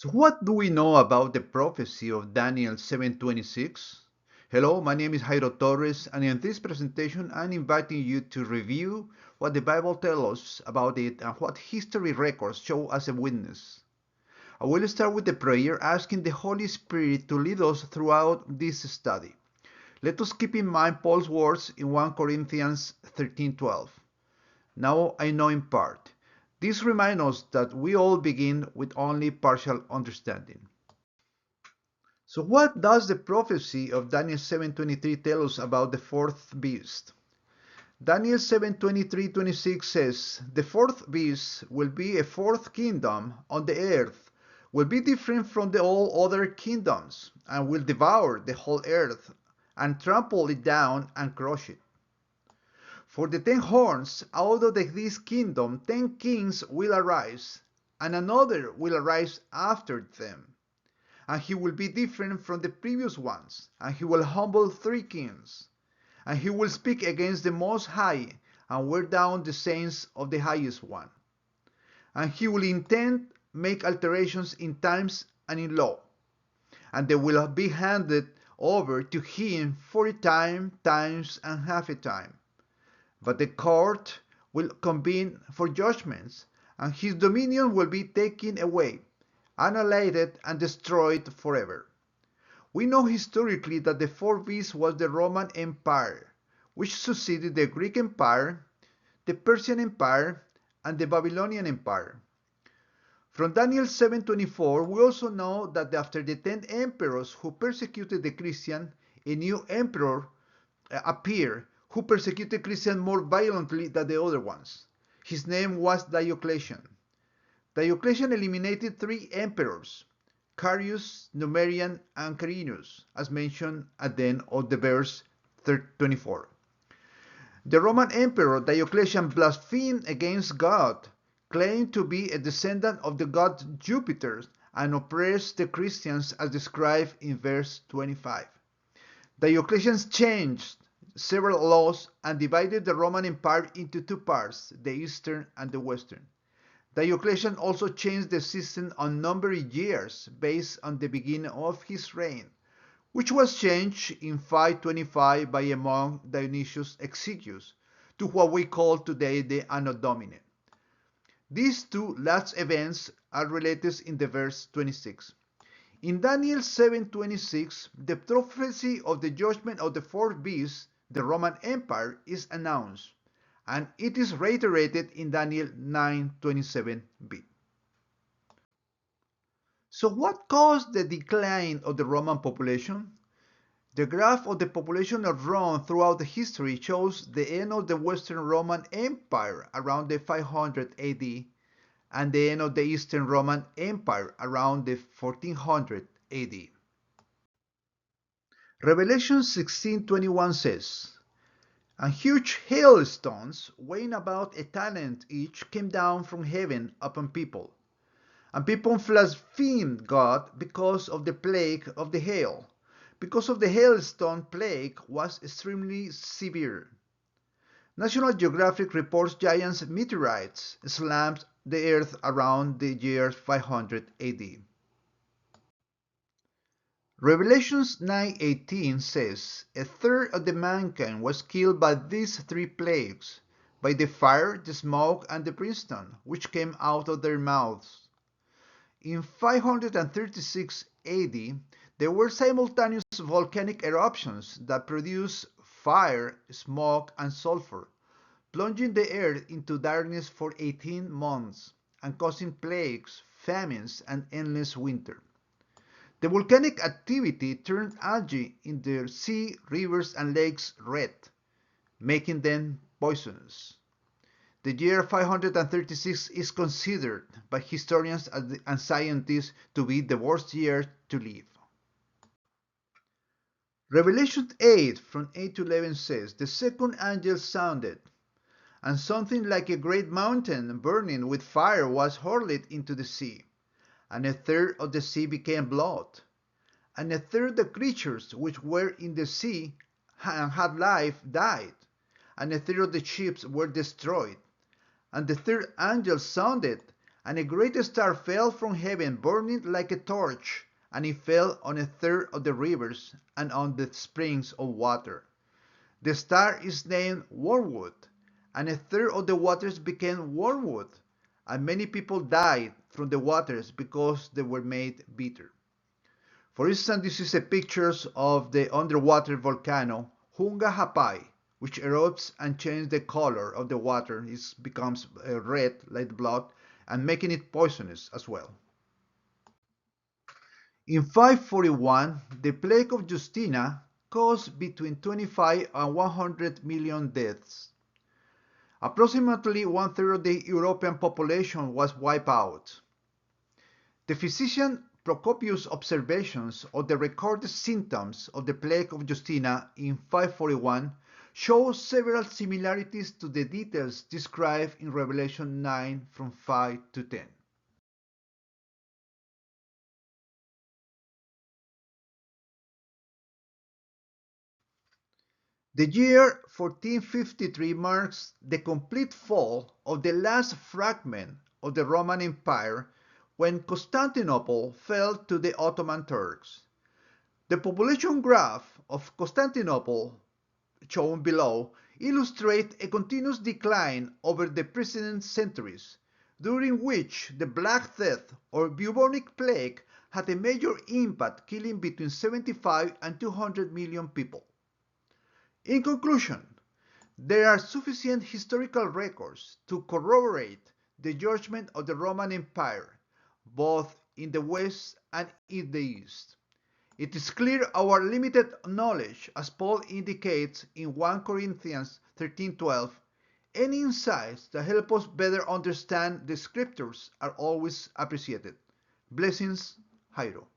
So what do we know about the prophecy of Daniel 7:26? Hello, my name is Jairo Torres, and in this presentation I'm inviting you to review what the Bible tells us about it and what history records show as a witness. I will start with the prayer asking the Holy Spirit to lead us throughout this study. Let us keep in mind Paul's words in 1 Corinthians 13:12. Now I know in part. This reminds us that we all begin with only partial understanding. So what does the prophecy of Daniel 7:23 tell us about the fourth beast? Daniel 7:23-26 says, "The fourth beast will be a fourth kingdom on the earth, will be different from the all other kingdoms, and will devour the whole earth, and trample it down and crush it. For the 10 horns, out of this kingdom 10 kings will arise, and another will arise after them. And he will be different from the previous ones, and he will humble 3 kings. And he will speak against the Most High, and wear down the saints of the Highest One. And he will intend make alterations in times and in law, and they will be handed over to him for a times, and half a time. But the court will convene for judgments, and his dominion will be taken away, annihilated, and destroyed forever." We know historically that the fourth beast was the Roman Empire, which succeeded the Greek Empire, the Persian Empire, and the Babylonian Empire. From Daniel 7:24, we also know that after the 10 emperors who persecuted the Christian, a new emperor appeared who persecuted Christians more violently than the other ones. His name was Diocletian. Diocletian eliminated 3 emperors, Carius, Numerian, and Carinus, as mentioned at the end of the verse 24. The Roman Emperor Diocletian blasphemed against God, claimed to be a descendant of the god Jupiter, and oppressed the Christians as described in verse 25. Diocletian changed several laws and divided the Roman Empire into 2 parts, the eastern and the western. Diocletian also changed the system on numbering years based on the beginning of his reign, which was changed in 525 by a monk Dionysius Exiguus to what we call today the Anno Domini. These 2 last events are related in the verse 26. In Daniel 7:26, the prophecy of the judgment of the fourth beast, the Roman Empire, is announced, and it is reiterated in Daniel 9:27b. So what caused the decline of the Roman population? The graph of the population of Rome throughout the history shows the end of the Western Roman Empire around the 500 AD and the end of the Eastern Roman Empire around the 1400 AD. Revelation 16:21 says, "And huge hailstones, weighing about a talent each, came down from heaven upon people. And people blasphemed God because of the plague of the hail, because of the hailstone plague was extremely severe." National Geographic reports giant meteorites slammed the earth around the year 500 AD. Revelation 9:18 says, "A third of the mankind was killed by these 3 plagues, by the fire, the smoke, and the brimstone, which came out of their mouths." In 536 AD, there were simultaneous volcanic eruptions that produced fire, smoke, and sulfur, plunging the earth into darkness for 18 months and causing plagues, famines, and endless winter. The volcanic activity turned algae in the sea, rivers, and lakes red, making them poisonous. The year 536 is considered by historians and scientists to be the worst year to live. Revelation 8 from 8 to 11 says, "The second angel sounded, and something like a great mountain burning with fire was hurled into the sea, and a third of the sea became blood, and a third of the creatures which were in the sea and had life died, and a third of the ships were destroyed. And the third angel sounded, And a great star fell from heaven, burning like a torch, and it fell on a third of the rivers and on the springs of water. The star is named Wormwood, and a third of the waters became wormwood, and many people died from the waters because they were made bitter. For instance, this is a picture of the underwater volcano Hunga Hapai, which erupts and changes the color of the water. It becomes red like blood and making it poisonous as well. In 541, the plague of Justina caused between 25 and 100 million deaths. Approximately one-third of the European population was wiped out. The physician Procopius' observations of the recorded symptoms of the plague of Justina in 541 show several similarities to the details described in Revelation 9 from 5 to 10. The year 1453 marks the complete fall of the last fragment of the Roman Empire when Constantinople fell to the Ottoman Turks. The population graph of Constantinople, shown below, illustrates a continuous decline over the preceding centuries, during which the Black Death or bubonic plague had a major impact, killing between 75 and 200 million people. In conclusion, there are sufficient historical records to corroborate the judgment of the Roman Empire, both in the West and in the East. It is clear our limited knowledge, as Paul indicates in 1 Corinthians 13:12, any insights that help us better understand the scriptures are always appreciated. Blessings, Jairo.